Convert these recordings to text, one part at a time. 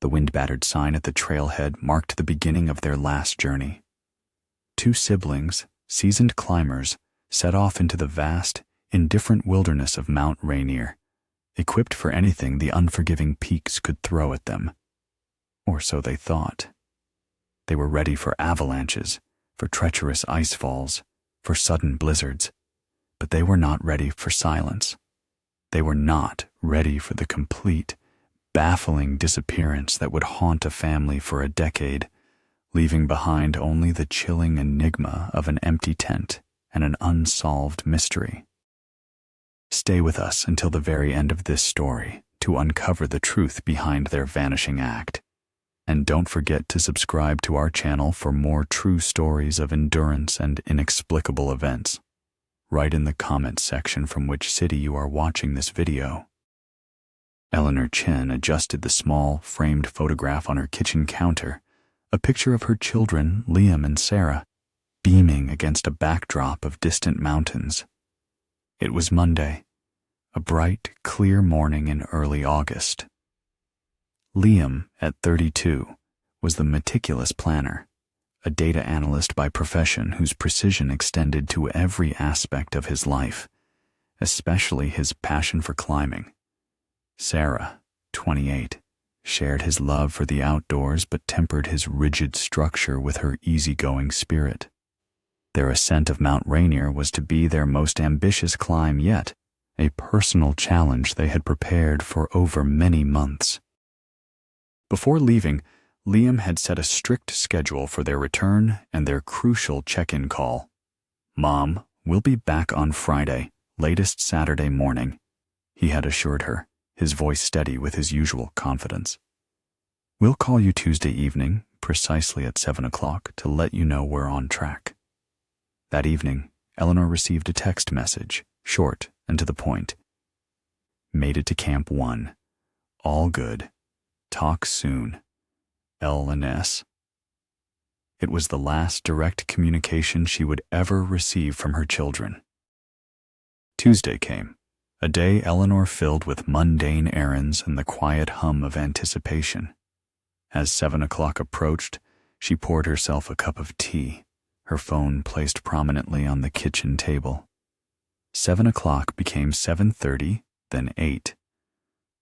The wind-battered sign at the trailhead marked the beginning of their last journey. Two siblings, seasoned climbers, set off into the vast, indifferent wilderness of Mount Rainier, equipped for anything the unforgiving peaks could throw at them. Or so they thought. They were ready for avalanches, for treacherous icefalls, for sudden blizzards, but they were not ready for silence. They were not ready for the complete, baffling disappearance that would haunt a family for a decade, leaving behind only the chilling enigma of an empty tent and an unsolved mystery. Stay with us until the very end of this story to uncover the truth behind their vanishing act. And don't forget to subscribe to our channel for more true stories of endurance and inexplicable events. Write in the comments section from which city you are watching this video. Eleanor Chen adjusted the small, framed photograph on her kitchen counter, a picture of her children, Liam and Sarah, beaming against a backdrop of distant mountains. It was Monday, a bright, clear morning in early August. Liam, at 32, was the meticulous planner, a data analyst by profession whose precision extended to every aspect of his life, especially his passion for climbing. Sarah, 28, shared his love for the outdoors but tempered his rigid structure with her easygoing spirit. Their ascent of Mount Rainier was to be their most ambitious climb yet, a personal challenge they had prepared for over many months. Before leaving, Liam had set a strict schedule for their return and their crucial check-in call. "Mom, we'll be back on Friday, latest Saturday morning," he had assured her, his voice steady with his usual confidence. "We'll call you Tuesday evening, precisely at 7 o'clock, to let you know we're on track." That evening, Eleanor received a text message, short and to the point. "Made it to Camp 1. All good. Talk soon. L and S." It was the last direct communication she would ever receive from her children. Tuesday came, a day Eleanor filled with mundane errands and the quiet hum of anticipation. As 7 o'clock approached, she poured herself a cup of tea, her phone placed prominently on the kitchen table. 7 o'clock became 7:30, then 8.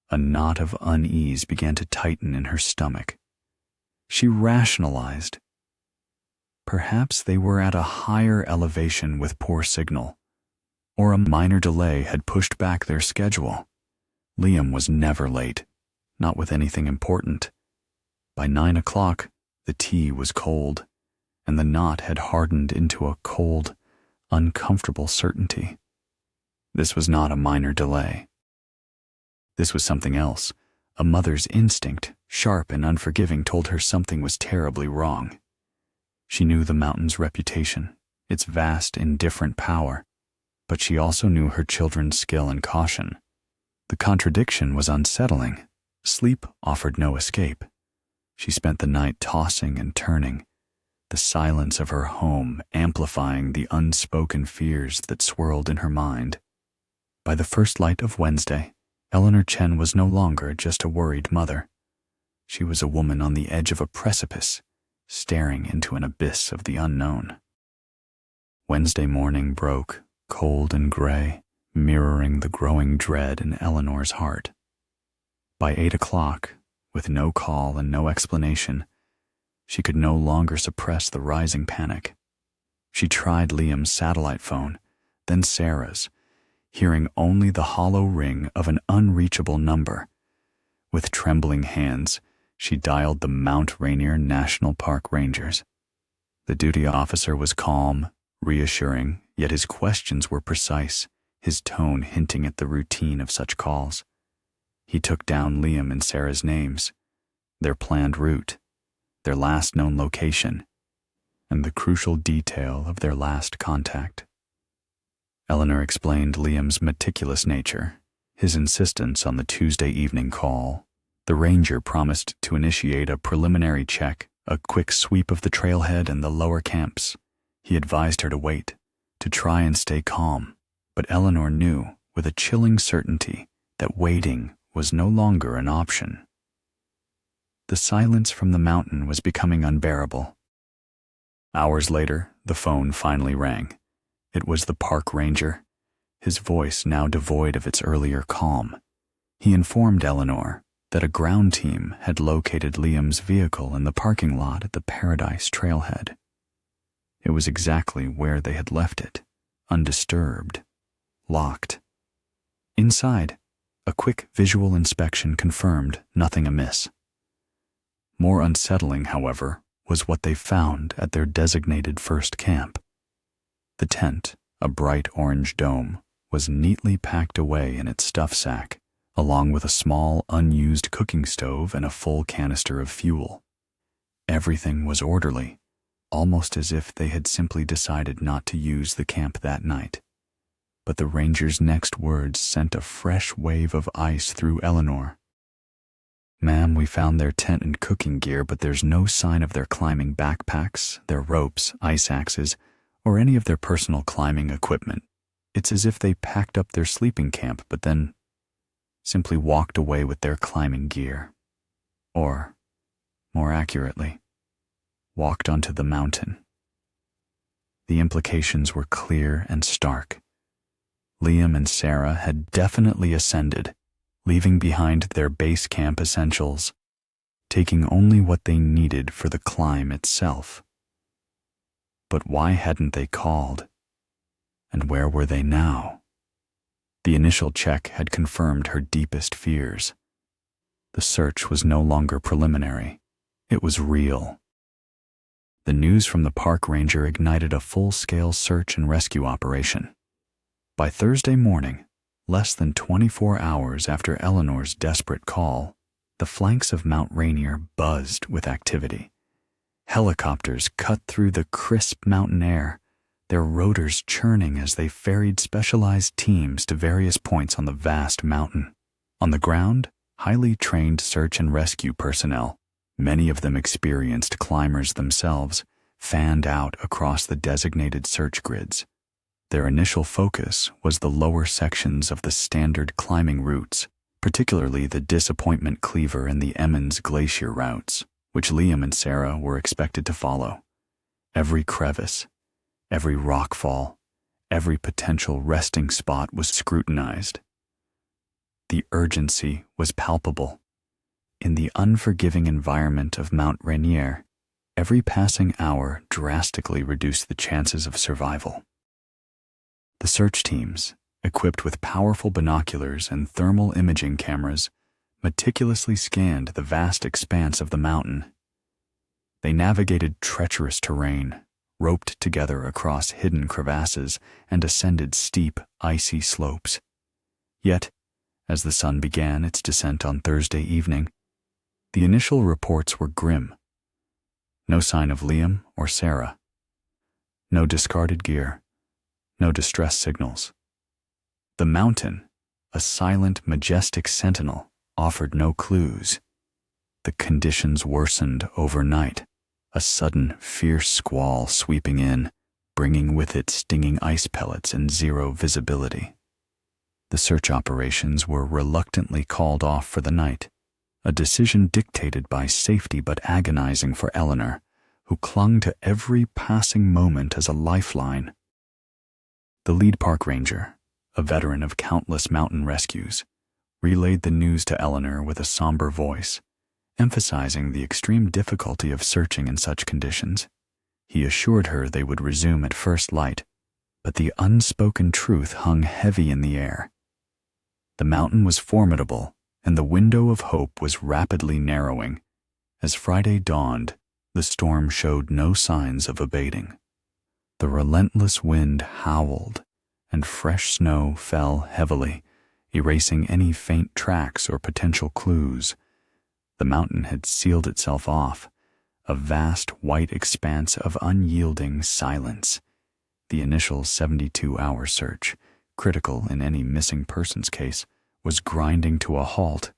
A knot of unease began to tighten in her stomach. She rationalized. Perhaps they were at a higher elevation with poor signal, or a minor delay had pushed back their schedule. Liam was never late, not with anything important. By 9 o'clock, the tea was cold, and the knot had hardened into a cold, uncomfortable certainty. This was not a minor delay. This was something else. A mother's instinct, sharp and unforgiving, told her something was terribly wrong. She knew the mountain's reputation, its vast, indifferent power, but she also knew her children's skill and caution. The contradiction was unsettling. Sleep offered no escape. She spent the night tossing and turning, the silence of her home amplifying the unspoken fears that swirled in her mind. By the first light of Wednesday, Eleanor Chen was no longer just a worried mother. She was a woman on the edge of a precipice, staring into an abyss of the unknown. Wednesday morning broke, cold and gray, mirroring the growing dread in Eleanor's heart. By 8 o'clock, with no call and no explanation, she could no longer suppress the rising panic. She tried Liam's satellite phone, then Sarah's, hearing only the hollow ring of an unreachable number. With trembling hands, she dialed the Mount Rainier National Park Rangers. The duty officer was calm, reassuring, yet his questions were precise, his tone hinting at the routine of such calls. He took down Liam and Sarah's names, their planned route, their last known location, and the crucial detail of their last contact. Eleanor explained Liam's meticulous nature, his insistence on the Tuesday evening call. The ranger promised to initiate a preliminary check, a quick sweep of the trailhead and the lower camps. He advised her to wait, to try and stay calm, but Eleanor knew with a chilling certainty that waiting was no longer an option. the silence from the mountain was becoming unbearable. Hours later, the phone finally rang. It was the park ranger, his voice now devoid of its earlier calm. He informed Eleanor that a ground team had located Liam's vehicle in the parking lot at the Paradise trailhead. It was exactly where they had left it, undisturbed, locked. Inside, a quick visual inspection confirmed nothing amiss. More unsettling, however, was what they found at their designated first camp. The tent, a bright orange dome, was neatly packed away in its stuff sack, along with a small, unused cooking stove and a full canister of fuel. Everything was orderly, almost as if they had simply decided not to use the camp that night. But the ranger's next words sent a fresh wave of ice through Eleanor. "Ma'am, we found their tent and cooking gear, but there's no sign of their climbing backpacks, their ropes, ice axes, or any of their personal climbing equipment. It's as if they packed up their sleeping camp, but then simply walked away with their climbing gear. Or, more accurately, walked onto the mountain." The implications were clear and stark. Liam and Sarah had definitely ascended, leaving behind their base camp essentials, taking only what they needed for the climb itself. But why hadn't they called? And where were they now? The initial check had confirmed her deepest fears. The search was no longer preliminary. It was real. The news from the park ranger ignited a full-scale search and rescue operation. By Thursday morning, less than 24 hours after Eleanor's desperate call, the flanks of Mount Rainier buzzed with activity. Helicopters cut through the crisp mountain air, their rotors churning as they ferried specialized teams to various points on the vast mountain. On the ground, highly trained search and rescue personnel, many of them experienced climbers themselves, fanned out across the designated search grids. Their initial focus was the lower sections of the standard climbing routes, particularly the Disappointment Cleaver and the Emmons Glacier routes, which Liam and Sarah were expected to follow. Every crevice, every rockfall, every potential resting spot was scrutinized. The urgency was palpable. In the unforgiving environment of Mount Rainier, every passing hour drastically reduced the chances of survival. The search teams, equipped with powerful binoculars and thermal imaging cameras, meticulously scanned the vast expanse of the mountain. They navigated treacherous terrain, roped together across hidden crevasses, and ascended steep, icy slopes. Yet, as the sun began its descent on Thursday evening, the initial reports were grim. No sign of Liam or Sarah. No discarded gear. No distress signals. The mountain, a silent, majestic sentinel, offered no clues. The conditions worsened overnight, a sudden, fierce squall sweeping in, bringing with it stinging ice pellets and zero visibility. The search operations were reluctantly called off for the night, a decision dictated by safety but agonizing for Eleanor, who clung to every passing moment as a lifeline. The lead park ranger, a veteran of countless mountain rescues, relayed the news to Eleanor with a somber voice, emphasizing the extreme difficulty of searching in such conditions. He assured her they would resume at first light, but the unspoken truth hung heavy in the air. The mountain was formidable, and the window of hope was rapidly narrowing. As Friday dawned, the storm showed no signs of abating. The relentless wind howled, and fresh snow fell heavily, erasing any faint tracks or potential clues. The mountain had sealed itself off, a vast white expanse of unyielding silence. The initial 72-hour search, critical in any missing persons case, was grinding to a halt,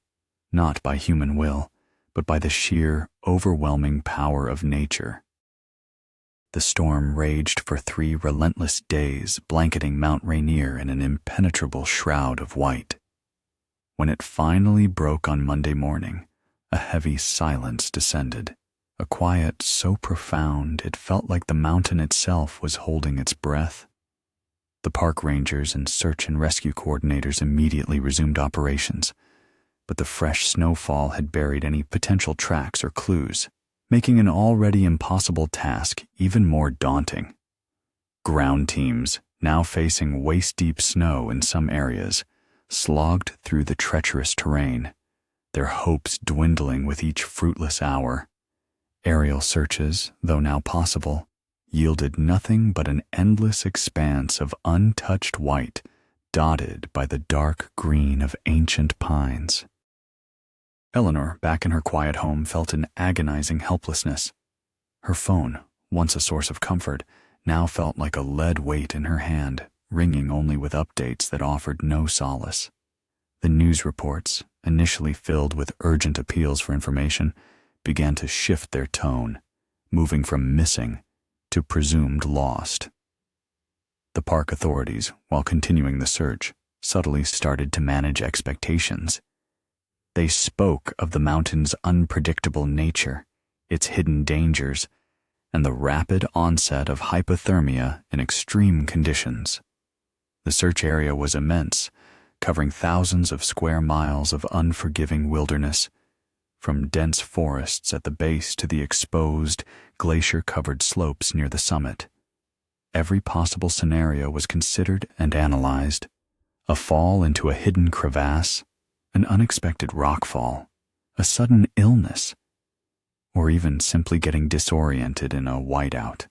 not by human will, but by the sheer, overwhelming power of nature. The storm raged for 3 relentless days, blanketing Mount Rainier in an impenetrable shroud of white. When it finally broke on Monday morning, a heavy silence descended, a quiet so profound it felt like the mountain itself was holding its breath. The park rangers and search and rescue coordinators immediately resumed operations, but the fresh snowfall had buried any potential tracks or clues, making an already impossible task even more daunting. Ground teams, now facing waist-deep snow in some areas, slogged through the treacherous terrain, their hopes dwindling with each fruitless hour. Aerial searches, though now possible, yielded nothing but an endless expanse of untouched white, dotted by the dark green of ancient pines. Eleanor, back in her quiet home, felt an agonizing helplessness. Her phone, once a source of comfort, now felt like a lead weight in her hand, ringing only with updates that offered no solace. The news reports, initially filled with urgent appeals for information, began to shift their tone, moving from missing to presumed lost. The park authorities, while continuing the search, subtly started to manage expectations. They spoke of the mountain's unpredictable nature, its hidden dangers, and the rapid onset of hypothermia in extreme conditions. The search area was immense, covering thousands of square miles of unforgiving wilderness, from dense forests at the base to the exposed, glacier-covered slopes near the summit. Every possible scenario was considered and analyzed: a fall into a hidden crevasse, an unexpected rockfall, a sudden illness, or even simply getting disoriented in a whiteout.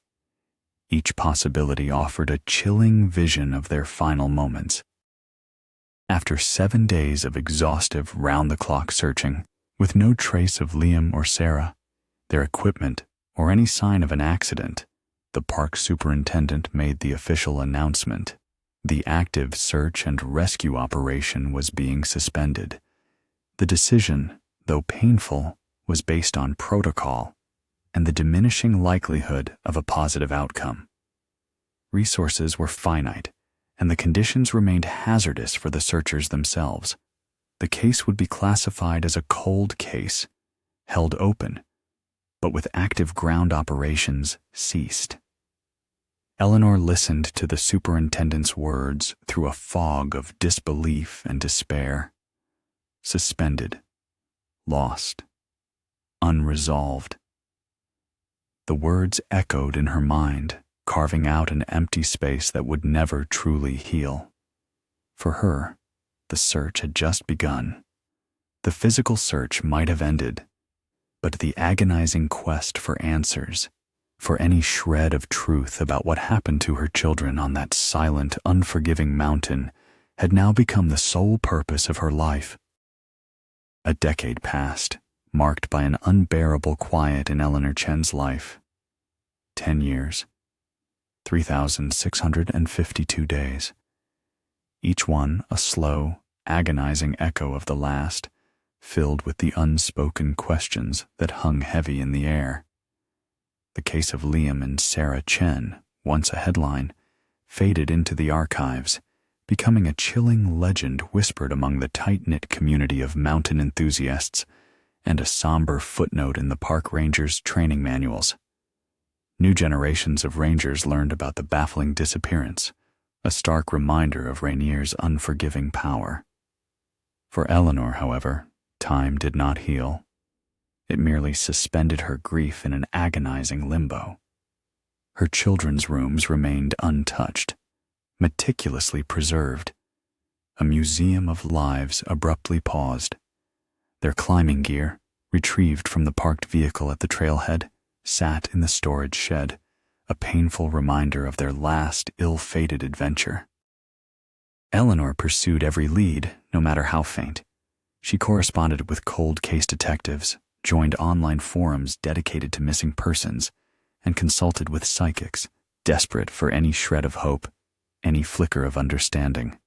Each possibility offered a chilling vision of their final moments. After 7 days of exhaustive, round-the-clock searching, with no trace of Liam or Sarah, their equipment, or any sign of an accident, the park superintendent made the official announcement. The active search and rescue operation was being suspended. The decision, though painful, was based on protocol and the diminishing likelihood of a positive outcome. Resources were finite, and the conditions remained hazardous for the searchers themselves. The case would be classified as a cold case, held open, but with active ground operations ceased. Eleanor listened to the superintendent's words through a fog of disbelief and despair. Suspended, lost, unresolved. The words echoed in her mind, carving out an empty space that would never truly heal. For her, the search had just begun. The physical search might have ended, but the agonizing quest for answers, for any shred of truth about what happened to her children on that silent, unforgiving mountain, had now become the sole purpose of her life. A decade passed, marked by an unbearable quiet in Eleanor Chen's life. 10 years, 3,652 days. Each one a slow, agonizing echo of the last, filled with the unspoken questions that hung heavy in the air. The case of Liam and Sarah Chen, once a headline, faded into the archives, becoming a chilling legend whispered among the tight-knit community of mountain enthusiasts and a somber footnote in the park rangers' training manuals. New generations of rangers learned about the baffling disappearance, a stark reminder of Rainier's unforgiving power. For Eleanor, however, time did not heal. It merely suspended her grief in an agonizing limbo. Her children's rooms remained untouched, meticulously preserved. A museum of lives abruptly paused. Their climbing gear, retrieved from the parked vehicle at the trailhead, sat in the storage shed, a painful reminder of their last ill-fated adventure. Eleanor pursued every lead, no matter how faint. She corresponded with cold case detectives, joined online forums dedicated to missing persons, and consulted with psychics, desperate for any shred of hope, any flicker of understanding.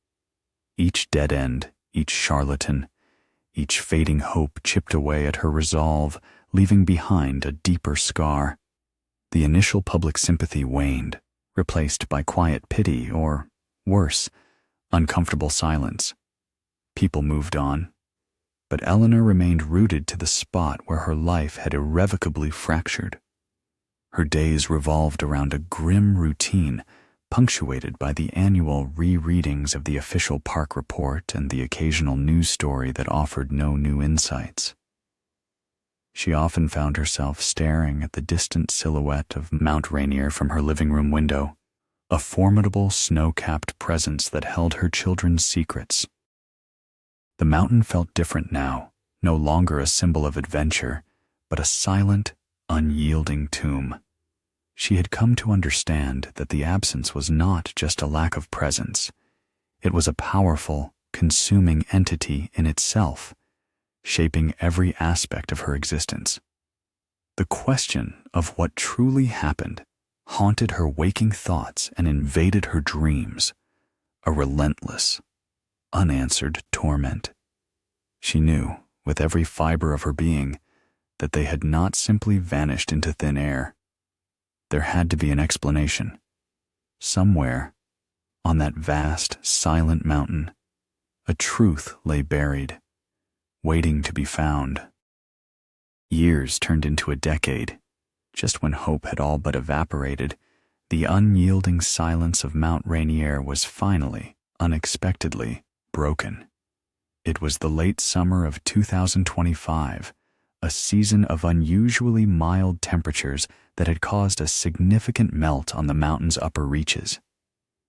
Each dead end, each charlatan, each fading hope chipped away at her resolve, leaving behind a deeper scar. The initial public sympathy waned, replaced by quiet pity or, worse, uncomfortable silence. People moved on. but Eleanor remained rooted to the spot where her life had irrevocably fractured. Her days revolved around a grim routine punctuated by the annual rereadings of the official park report and the occasional news story that offered no new insights. She often found herself staring at the distant silhouette of Mount Rainier from her living room window, a formidable snow-capped presence that held her children's secrets. The mountain felt different now, no longer a symbol of adventure, but a silent, unyielding tomb. She had come to understand that the absence was not just a lack of presence. It was a powerful, consuming entity in itself, shaping every aspect of her existence. The question of what truly happened haunted her waking thoughts and invaded her dreams, a relentless, unanswered torment. She knew, with every fiber of her being, that they had not simply vanished into thin air. There had to be an explanation. Somewhere, on that vast, silent mountain, a truth lay buried, waiting to be found. Years turned into a decade. Just when hope had all but evaporated, the unyielding silence of Mount Rainier was finally, unexpectedly, broken. It was the late summer of 2025, a season of unusually mild temperatures that had caused a significant melt on the mountain's upper reaches.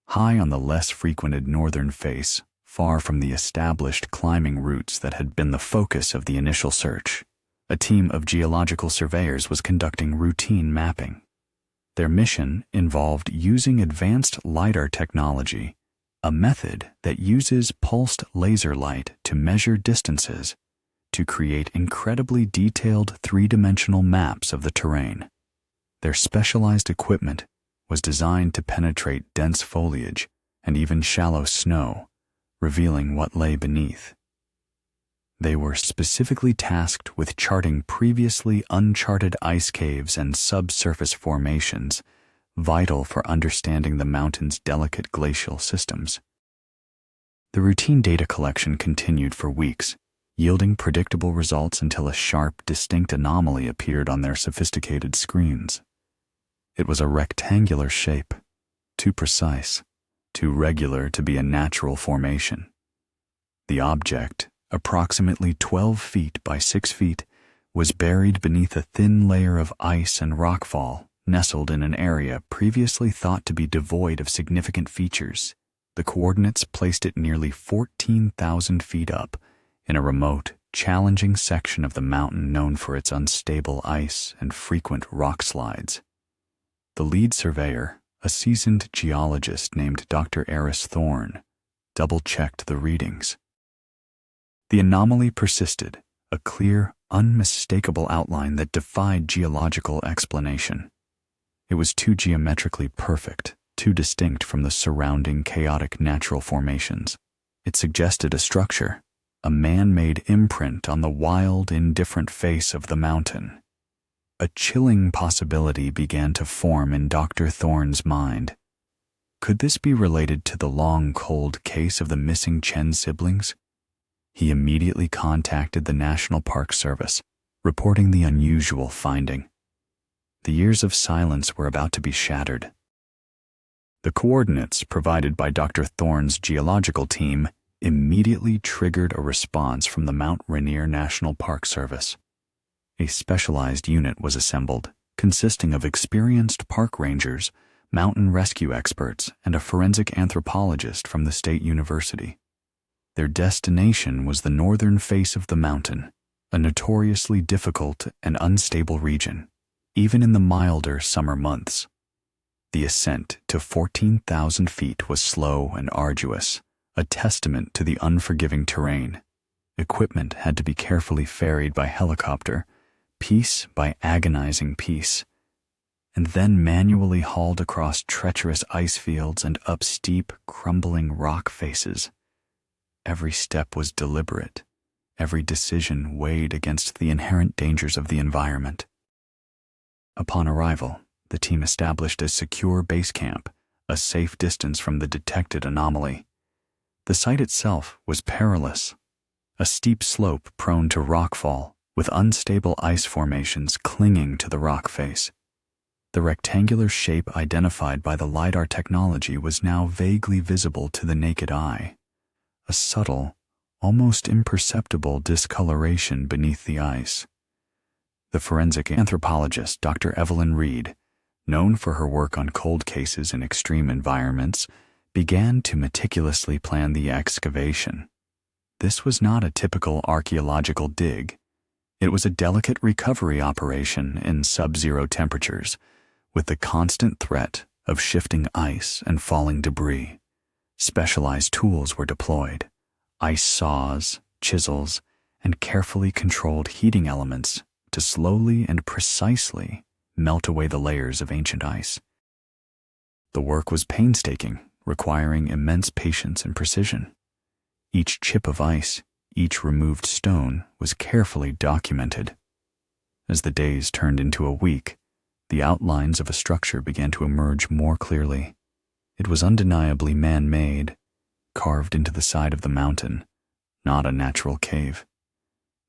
High on the less frequented northern face, far from the established climbing routes that had been the focus of the initial search, a team of geological surveyors was conducting routine mapping. Their mission involved using advanced LiDAR technology, a method that uses pulsed laser light to measure distances, to create incredibly detailed three-dimensional maps of the terrain. Their specialized equipment was designed to penetrate dense foliage and even shallow snow, revealing what lay beneath. They were specifically tasked with charting previously uncharted ice caves and subsurface formations, vital for understanding the mountain's delicate glacial systems. The routine data collection continued for weeks, yielding predictable results until a sharp, distinct anomaly appeared on their sophisticated screens. It was a rectangular shape, too precise, too regular to be a natural formation. The object, approximately 12 feet by 6 feet, was buried beneath a thin layer of ice and rockfall, nestled in an area previously thought to be devoid of significant features. The coordinates placed it nearly 14,000 feet up, in a remote, challenging section of the mountain known for its unstable ice and frequent rock slides. The lead surveyor, a seasoned geologist named Dr. Eris Thorne, double-checked the readings. The anomaly persisted, a clear, unmistakable outline that defied geological explanation. It was too geometrically perfect, too distinct from the surrounding chaotic natural formations. It suggested a structure, a man-made imprint on the wild, indifferent face of the mountain. A chilling possibility began to form in Dr. Thorne's mind. Could this be related to the long, cold case of the missing Chen siblings? He immediately contacted the National Park Service, reporting the unusual finding. The years of silence were about to be shattered. The coordinates provided by Dr. Thorne's geological team immediately triggered a response from the Mount Rainier National Park Service. A specialized unit was assembled, consisting of experienced park rangers, mountain rescue experts, and a forensic anthropologist from the state university. Their destination was the northern face of the mountain, a notoriously difficult and unstable region, even in the milder summer months. The ascent to 14,000 feet was slow and arduous, a testament to the unforgiving terrain. Equipment had to be carefully ferried by helicopter, piece by agonizing piece, and then manually hauled across treacherous ice fields and up steep, crumbling rock faces. Every step was deliberate, every decision weighed against the inherent dangers of the environment. Upon arrival, the team established a secure base camp, a safe distance from the detected anomaly. The site itself was perilous, a steep slope prone to rockfall, with unstable ice formations clinging to the rock face. The rectangular shape identified by the LiDAR technology was now vaguely visible to the naked eye, a subtle, almost imperceptible discoloration beneath the ice. The forensic anthropologist Dr. Evelyn Reed, known for her work on cold cases in extreme environments, began to meticulously plan the excavation. This was not a typical archaeological dig. It was a delicate recovery operation in sub-zero temperatures, with the constant threat of shifting ice and falling debris. Specialized tools were deployed: ice saws, chisels, and carefully controlled heating elements to slowly and precisely melt away the layers of ancient ice. The work was painstaking, requiring immense patience and precision. Each chip of ice, each removed stone was carefully documented. As the days turned into a week, the outlines of a structure began to emerge more clearly. It was undeniably man-made, carved into the side of the mountain, not a natural cave.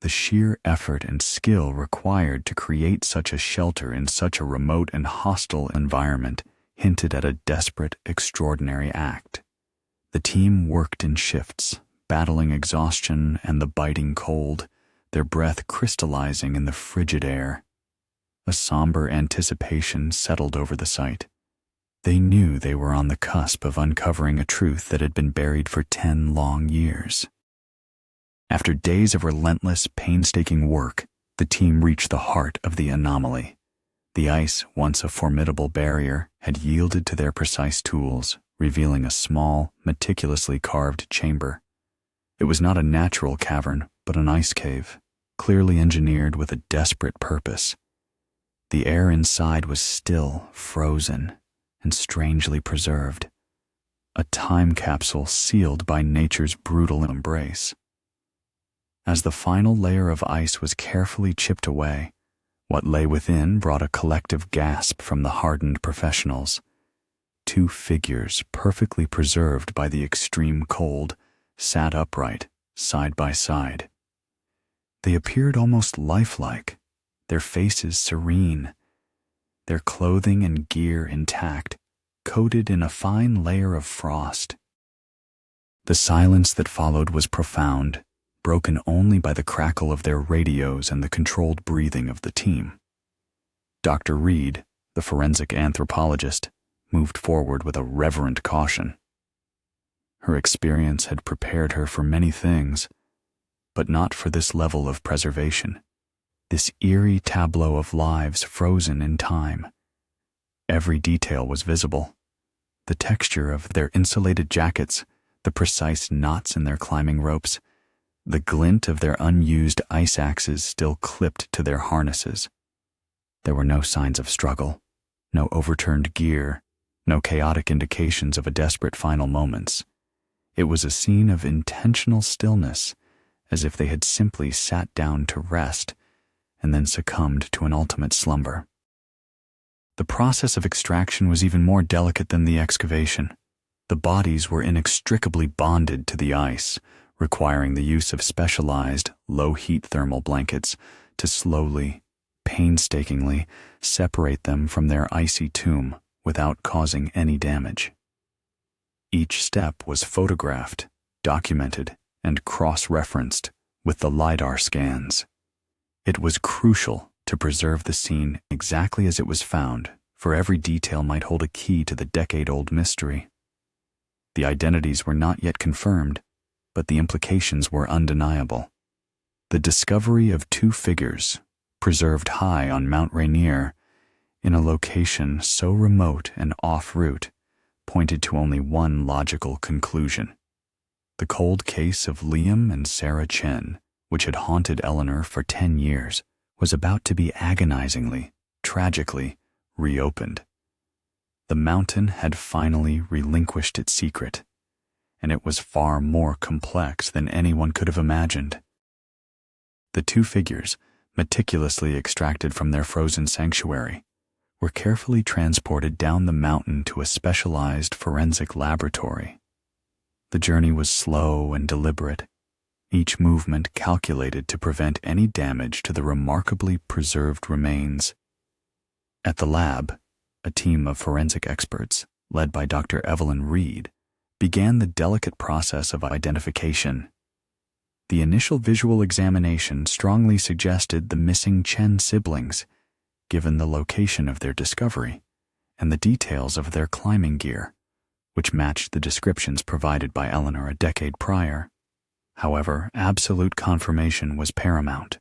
The sheer effort and skill required to create such a shelter in such a remote and hostile environment hinted at a desperate, extraordinary act. The team worked in shifts, battling exhaustion and the biting cold, their breath crystallizing in the frigid air. A somber anticipation settled over the site. They knew they were on the cusp of uncovering a truth that had been buried for 10 long years. After days of relentless, painstaking work, the team reached the heart of the anomaly. The ice, once a formidable barrier, had yielded to their precise tools, revealing a small, meticulously carved chamber. It was not a natural cavern, but an ice cave, clearly engineered with a desperate purpose. The air inside was still, frozen, and strangely preserved. A time capsule sealed by nature's brutal embrace. As the final layer of ice was carefully chipped away, what lay within brought a collective gasp from the hardened professionals. 2 figures, perfectly preserved by the extreme cold, sat upright, side by side. They appeared almost lifelike, their faces serene, their clothing and gear intact, coated in a fine layer of frost. The silence that followed was profound, broken only by the crackle of their radios and the controlled breathing of the team. Dr. Reed, the forensic anthropologist, moved forward with a reverent caution. Her experience had prepared her for many things, but not for this level of preservation, this eerie tableau of lives frozen in time. Every detail was visible: the texture of their insulated jackets, the precise knots in their climbing ropes, the glint of their unused ice axes still clipped to their harnesses. There were no signs of struggle, no overturned gear, no chaotic indications of a desperate final moments. It was a scene of intentional stillness, as if they had simply sat down to rest and then succumbed to an ultimate slumber. The process of extraction was even more delicate than the excavation. The bodies were inextricably bonded to the ice, requiring the use of specialized, low-heat thermal blankets to slowly, painstakingly separate them from their icy tomb without causing any damage. Each step was photographed, documented, and cross-referenced with the LiDAR scans. It was crucial to preserve the scene exactly as it was found, for every detail might hold a key to the decade-old mystery. The identities were not yet confirmed, but the implications were undeniable. The discovery of 2 figures, preserved high on Mount Rainier, in a location so remote and off-route, pointed to only one logical conclusion. The cold case of Liam and Sarah Chen, which had haunted Eleanor for 10 years, was about to be agonizingly, tragically, reopened. The mountain had finally relinquished its secret, and it was far more complex than anyone could have imagined. The 2 figures, meticulously extracted from their frozen sanctuary, were carefully transported down the mountain to a specialized forensic laboratory. The journey was slow and deliberate, each movement calculated to prevent any damage to the remarkably preserved remains. At the lab, a team of forensic experts, led by Dr. Evelyn Reed, began the delicate process of identification. The initial visual examination strongly suggested the missing Chen siblings, given the location of their discovery and the details of their climbing gear, which matched the descriptions provided by Eleanor a decade prior. However, absolute confirmation was paramount.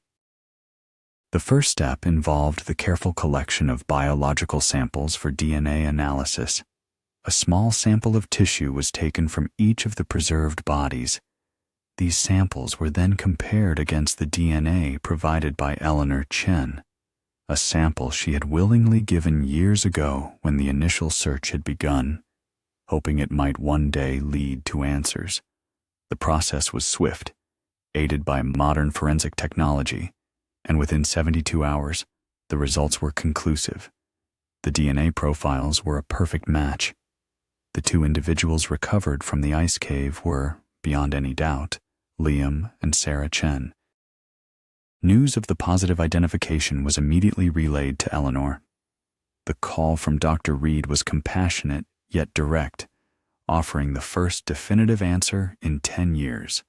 The first step involved the careful collection of biological samples for DNA analysis. A small sample of tissue was taken from each of the preserved bodies. These samples were then compared against the DNA provided by Eleanor Chen, a sample she had willingly given years ago when the initial search had begun, hoping it might one day lead to answers. The process was swift, aided by modern forensic technology, and within 72 hours, the results were conclusive. The DNA profiles were a perfect match. The two individuals recovered from the ice cave were, beyond any doubt, Liam and Sarah Chen. News of the positive identification was immediately relayed to Eleanor. The call from Dr. Reed was compassionate yet direct, offering the first definitive answer in 10 years.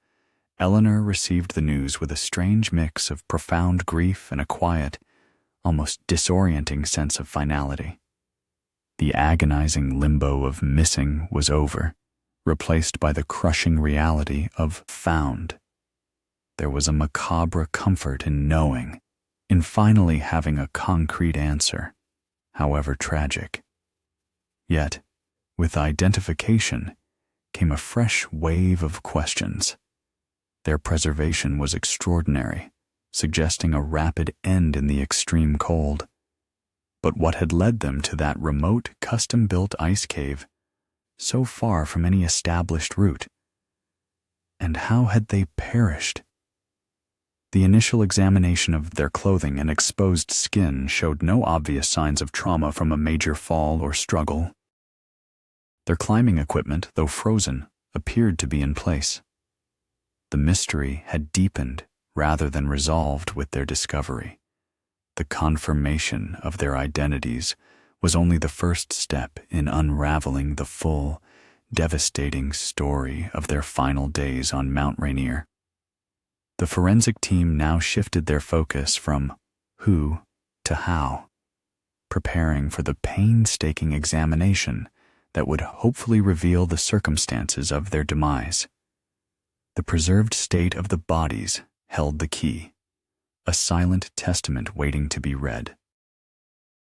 Eleanor received the news with a strange mix of profound grief and a quiet, almost disorienting sense of finality. The agonizing limbo of missing was over, replaced by the crushing reality of found. There was a macabre comfort in knowing, in finally having a concrete answer, however tragic. Yet, with identification came a fresh wave of questions. Their preservation was extraordinary, suggesting a rapid end in the extreme cold. But what had led them to that remote, custom-built ice cave, so far from any established route? And how had they perished? The initial examination of their clothing and exposed skin showed no obvious signs of trauma from a major fall or struggle. Their climbing equipment, though frozen, appeared to be in place. The mystery had deepened rather than resolved with their discovery. The confirmation of their identities was only the first step in unraveling the full, devastating story of their final days on Mount Rainier. The forensic team now shifted their focus from who to how, preparing for the painstaking examination that would hopefully reveal the circumstances of their demise. The preserved state of the bodies held the key, a silent testament waiting to be read.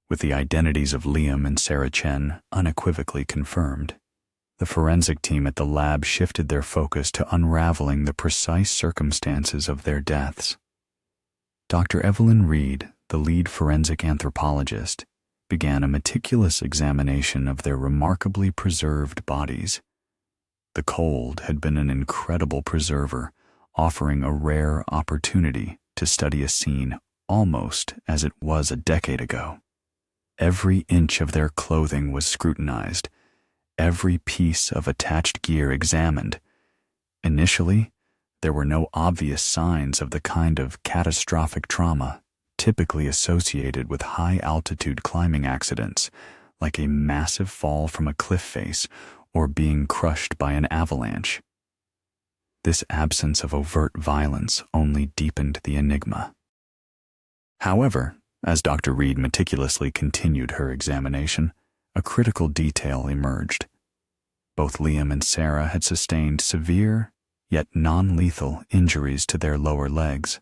With the identities of Liam and Sarah Chen unequivocally confirmed, the forensic team at the lab shifted their focus to unraveling the precise circumstances of their deaths. Dr. Evelyn Reed, the lead forensic anthropologist, began a meticulous examination of their remarkably preserved bodies. The cold had been an incredible preserver, offering a rare opportunity to study a scene almost as it was a decade ago. Every inch of their clothing was scrutinized, every piece of attached gear examined. Initially, there were no obvious signs of the kind of catastrophic trauma typically associated with high-altitude climbing accidents, like a massive fall from a cliff face or being crushed by an avalanche. This absence of overt violence only deepened the enigma. However, as Dr. Reed meticulously continued her examination, a critical detail emerged. Both Liam and Sarah had sustained severe, yet non-lethal injuries to their lower legs.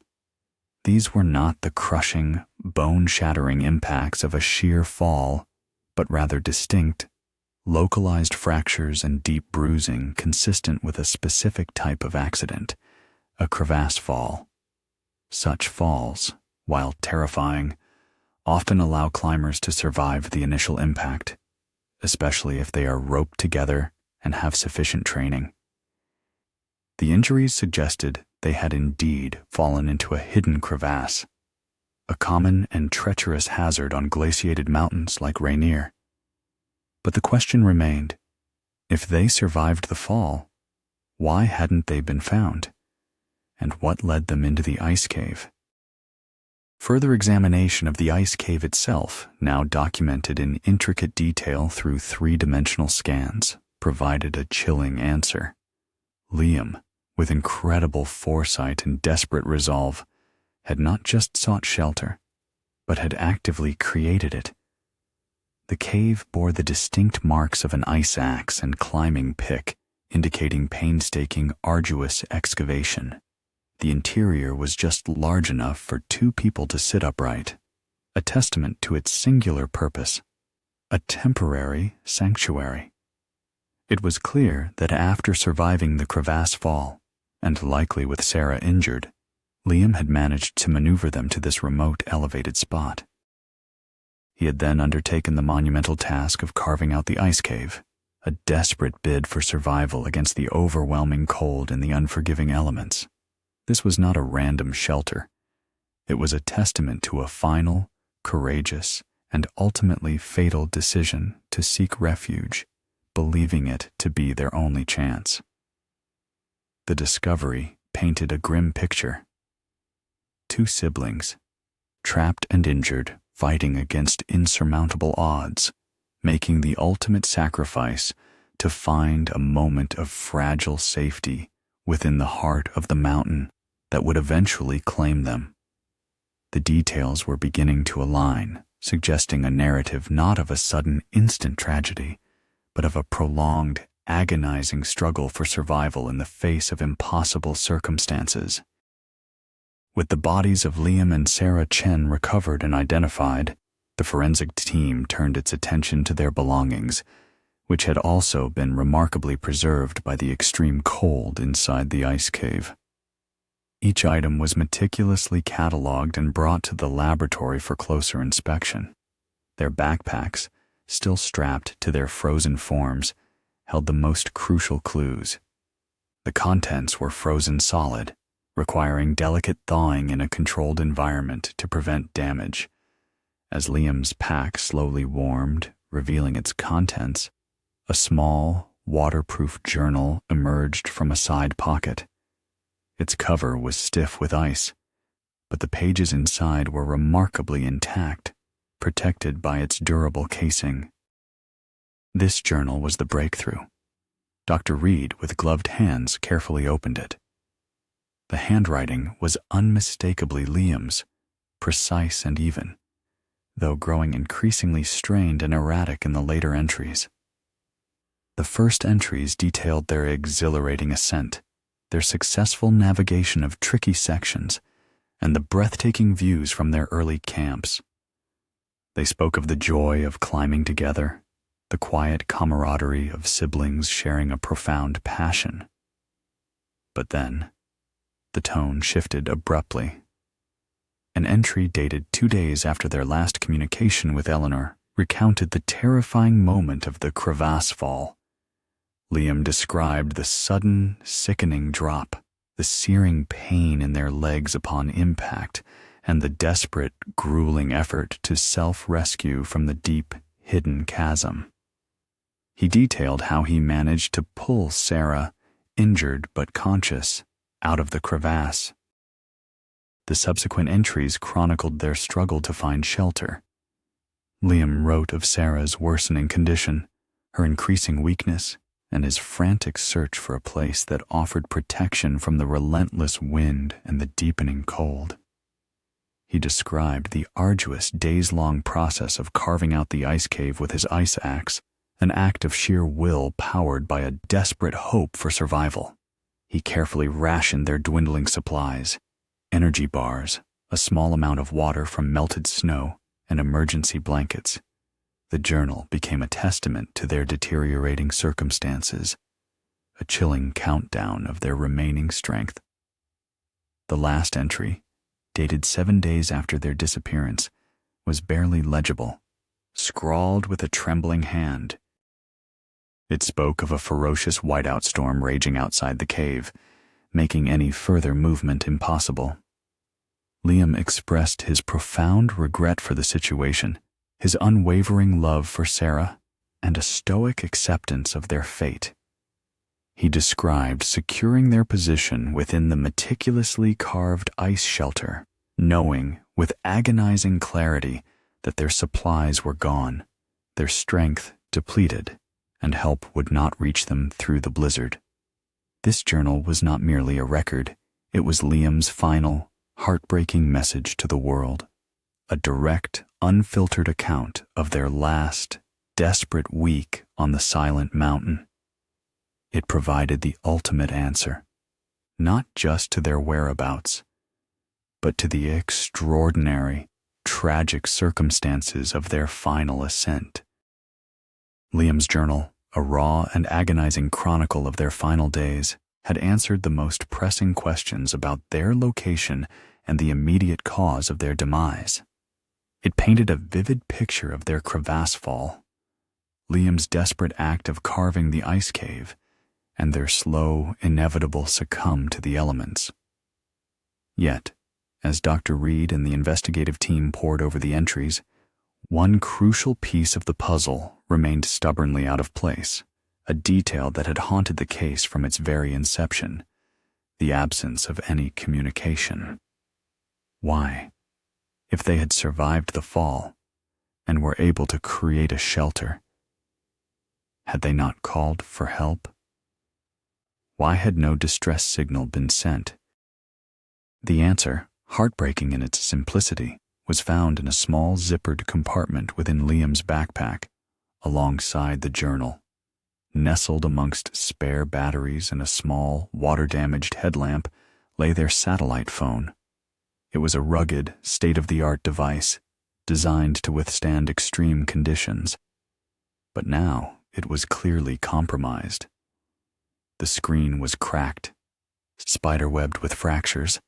These were not the crushing, bone-shattering impacts of a sheer fall, but rather distinct, localized fractures and deep bruising consistent with a specific type of accident, a crevasse fall. Such falls, while terrifying, often allow climbers to survive the initial impact, especially if they are roped together and have sufficient training. The injuries suggested they had indeed fallen into a hidden crevasse, a common and treacherous hazard on glaciated mountains like Rainier. But the question remained, if they survived the fall, why hadn't they been found? and what led them into the ice cave. Further examination of the ice cave itself, now documented in intricate detail through three-dimensional scans, provided a chilling answer. Liam, with incredible foresight and desperate resolve, had not just sought shelter, but had actively created it. The cave bore the distinct marks of an ice axe and climbing pick, indicating painstaking, arduous excavation. The interior was just large enough for two people to sit upright, a testament to its singular purpose, a temporary sanctuary. It was clear that after surviving the crevasse fall, and likely with Sarah injured, Liam had managed to maneuver them to this remote, elevated spot. He had then undertaken the monumental task of carving out the ice cave, a desperate bid for survival against the overwhelming cold and the unforgiving elements. This was not a random shelter. It was a testament to a final, courageous, and ultimately fatal decision to seek refuge, believing it to be their only chance. The discovery painted a grim picture. Two siblings, trapped and injured, fighting against insurmountable odds, making the ultimate sacrifice to find a moment of fragile safety within the heart of the mountain that would eventually claim them. The details were beginning to align, suggesting a narrative not of a sudden instant tragedy, but of a prolonged, agonizing struggle for survival in the face of impossible circumstances. With the bodies of Liam and Sarah Chen recovered and identified, the forensic team turned its attention to their belongings, which had also been remarkably preserved by the extreme cold inside the ice cave. Each item was meticulously cataloged and brought to the laboratory for closer inspection. Their backpacks, still strapped to their frozen forms, held the most crucial clues. The contents were frozen solid, requiring delicate thawing in a controlled environment to prevent damage. As Liam's pack slowly warmed, revealing its contents, a small, waterproof journal emerged from a side pocket. Its cover was stiff with ice, but the pages inside were remarkably intact, protected by its durable casing. This journal was the breakthrough. Dr. Reed, with gloved hands, carefully opened it. The handwriting was unmistakably Liam's, precise and even, though growing increasingly strained and erratic in the later entries. The first entries detailed their exhilarating ascent, their successful navigation of tricky sections, and the breathtaking views from their early camps. They spoke of the joy of climbing together, the quiet camaraderie of siblings sharing a profound passion. But then, the tone shifted abruptly. An entry dated 2 days after their last communication with Eleanor recounted the terrifying moment of the crevasse fall. Liam described the sudden, sickening drop, the searing pain in their legs upon impact, and the desperate, grueling effort to self-rescue from the deep, hidden chasm. He detailed how he managed to pull Sarah, injured but conscious, out of the crevasse. The subsequent entries chronicled their struggle to find shelter. Liam wrote of Sarah's worsening condition, her increasing weakness, and his frantic search for a place that offered protection from the relentless wind and the deepening cold. He described the arduous days-long process of carving out the ice cave with his ice axe, an act of sheer will powered by a desperate hope for survival. He carefully rationed their dwindling supplies, energy bars, a small amount of water from melted snow, and emergency blankets. The journal became a testament to their deteriorating circumstances, a chilling countdown of their remaining strength. The last entry, dated 7 days after their disappearance, was barely legible, scrawled with a trembling hand. It spoke of a ferocious whiteout storm raging outside the cave, making any further movement impossible. Liam expressed his profound regret for the situation, his unwavering love for Sarah, and a stoic acceptance of their fate. He described securing their position within the meticulously carved ice shelter, knowing with agonizing clarity that their supplies were gone, their strength depleted, and help would not reach them through the blizzard. This journal was not merely a record, it was Liam's final, heartbreaking message to the world, a direct, unfiltered account of their last, desperate week on the silent mountain. It provided the ultimate answer, not just to their whereabouts, but to the extraordinary, tragic circumstances of their final ascent. Liam's journal, a raw and agonizing chronicle of their final days, had answered the most pressing questions about their location and the immediate cause of their demise. It painted a vivid picture of their crevasse fall, Liam's desperate act of carving the ice cave, and their slow, inevitable succumb to the elements. Yet, as Dr. Reed and the investigative team pored over the entries, one crucial piece of the puzzle remained stubbornly out of place, a detail that had haunted the case from its very inception: the absence of any communication. Why? If they had survived the fall and were able to create a shelter, had they not called for help? Why had no distress signal been sent? The answer, heartbreaking in its simplicity, was found in a small zippered compartment within Liam's backpack, alongside the journal. Nestled amongst spare batteries and a small, water-damaged headlamp lay their satellite phone. It was a rugged, state-of-the-art device, designed to withstand extreme conditions. But now it was clearly compromised. The screen was cracked, spiderwebbed with fractures,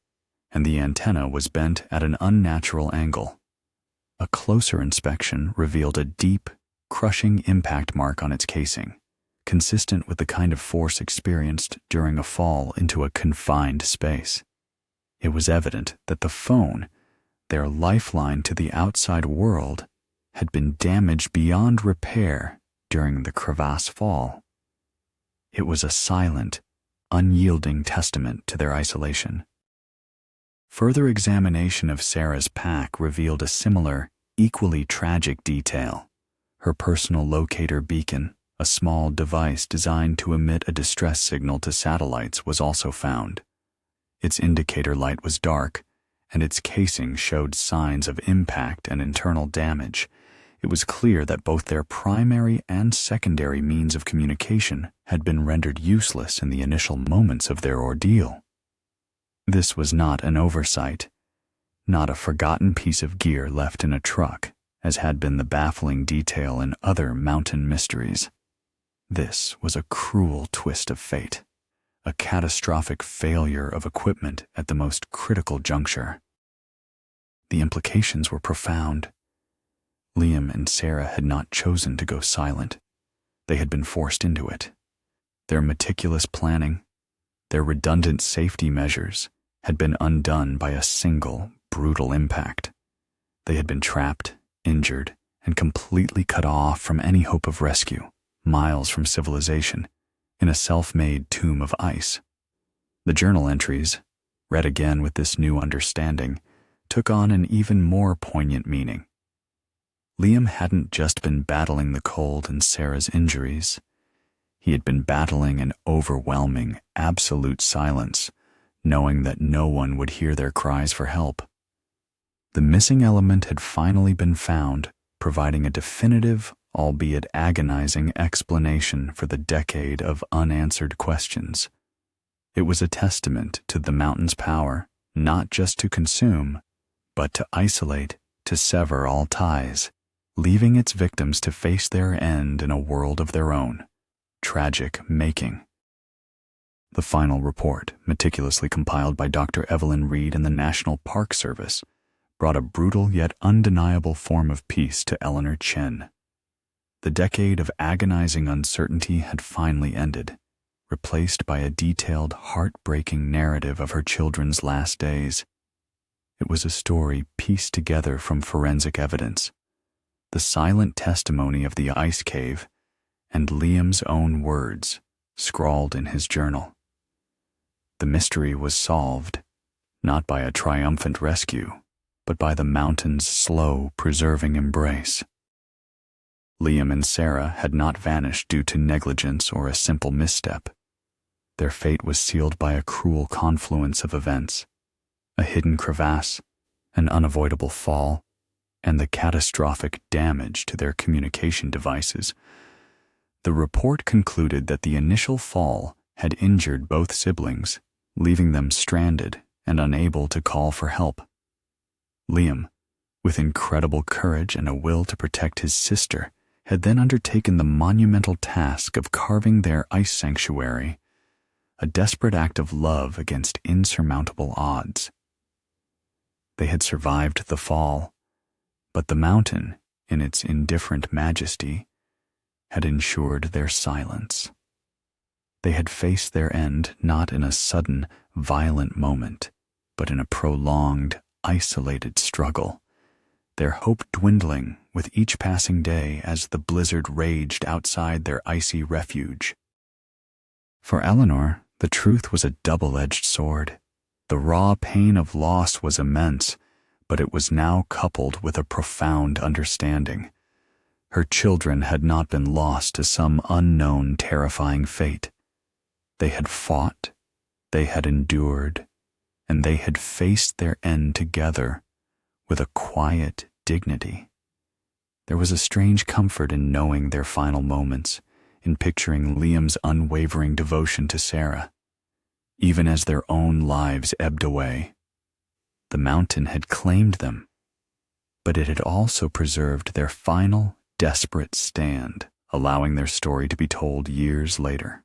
and the antenna was bent at an unnatural angle. A closer inspection revealed a deep, crushing impact mark on its casing, consistent with the kind of force experienced during a fall into a confined space. It was evident that the phone, their lifeline to the outside world, had been damaged beyond repair during the crevasse fall. It was a silent, unyielding testament to their isolation. Further examination of Sarah's pack revealed a similar, equally tragic detail. Her personal locator beacon, a small device designed to emit a distress signal to satellites, was also found. Its indicator light was dark, and its casing showed signs of impact and internal damage. It was clear that both their primary and secondary means of communication had been rendered useless in the initial moments of their ordeal. This was not an oversight, not a forgotten piece of gear left in a truck, as had been the baffling detail in other mountain mysteries. This was a cruel twist of fate, a catastrophic failure of equipment at the most critical juncture. The implications were profound. Liam and Sarah had not chosen to go silent. They had been forced into it. Their meticulous planning, their redundant safety measures, had been undone by a single, brutal impact. They had been trapped, injured, and completely cut off from any hope of rescue, miles from civilization, in a self-made tomb of ice. The journal entries, read again with this new understanding, took on an even more poignant meaning. Liam hadn't just been battling the cold and Sarah's injuries. He had been battling an overwhelming, absolute silence, knowing that no one would hear their cries for help. The missing element had finally been found, providing a definitive, albeit agonizing, explanation for the decade of unanswered questions. It was a testament to the mountain's power, not just to consume, but to isolate, to sever all ties, leaving its victims to face their end in a world of their own, tragic making. The final report, meticulously compiled by Dr. Evelyn Reed and the National Park Service, brought a brutal yet undeniable form of peace to Eleanor Chen. The decade of agonizing uncertainty had finally ended, replaced by a detailed, heartbreaking narrative of her children's last days. It was a story pieced together from forensic evidence, the silent testimony of the ice cave, and Liam's own words, scrawled in his journal. The mystery was solved, not by a triumphant rescue, but by the mountain's slow, preserving embrace. Liam and Sarah had not vanished due to negligence or a simple misstep. Their fate was sealed by a cruel confluence of events: a hidden crevasse, an unavoidable fall, and the catastrophic damage to their communication devices. The report concluded that the initial fall had injured both siblings, leaving them stranded and unable to call for help. Liam, with incredible courage and a will to protect his sister, had then undertaken the monumental task of carving their ice sanctuary, a desperate act of love against insurmountable odds. They had survived the fall, but the mountain, in its indifferent majesty, had ensured their silence. They had faced their end not in a sudden, violent moment, but in a prolonged, isolated struggle, their hope dwindling with each passing day as the blizzard raged outside their icy refuge. For Eleanor, the truth was a double-edged sword. The raw pain of loss was immense, but it was now coupled with a profound understanding. Her children had not been lost to some unknown, terrifying fate. They had fought, they had endured, and they had faced their end together with a quiet dignity. There was a strange comfort in knowing their final moments, in picturing Liam's unwavering devotion to Sarah. Even as their own lives ebbed away, the mountain had claimed them, but it had also preserved their final, desperate stand, allowing their story to be told years later.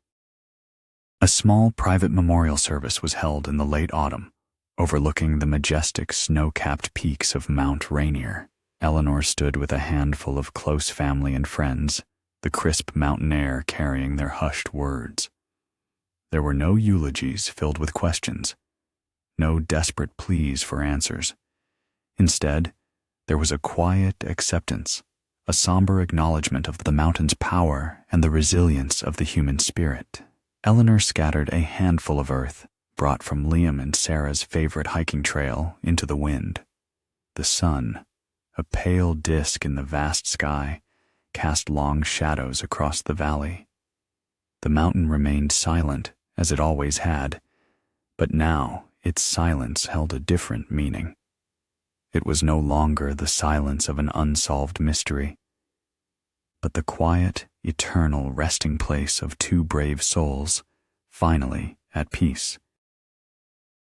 A small private memorial service was held in the late autumn, overlooking the majestic snow-capped peaks of Mount Rainier. Eleanor stood with a handful of close family and friends, the crisp mountain air carrying their hushed words. There were no eulogies filled with questions, no desperate pleas for answers. Instead, there was a quiet acceptance, a somber acknowledgement of the mountain's power and the resilience of the human spirit. Eleanor scattered a handful of earth, brought from Liam and Sarah's favorite hiking trail, into the wind. The sun, a pale disk in the vast sky, cast long shadows across the valley. The mountain remained silent, as it always had, but now its silence held a different meaning. It was no longer the silence of an unsolved mystery, but the quiet, eternal resting place of two brave souls, finally at peace.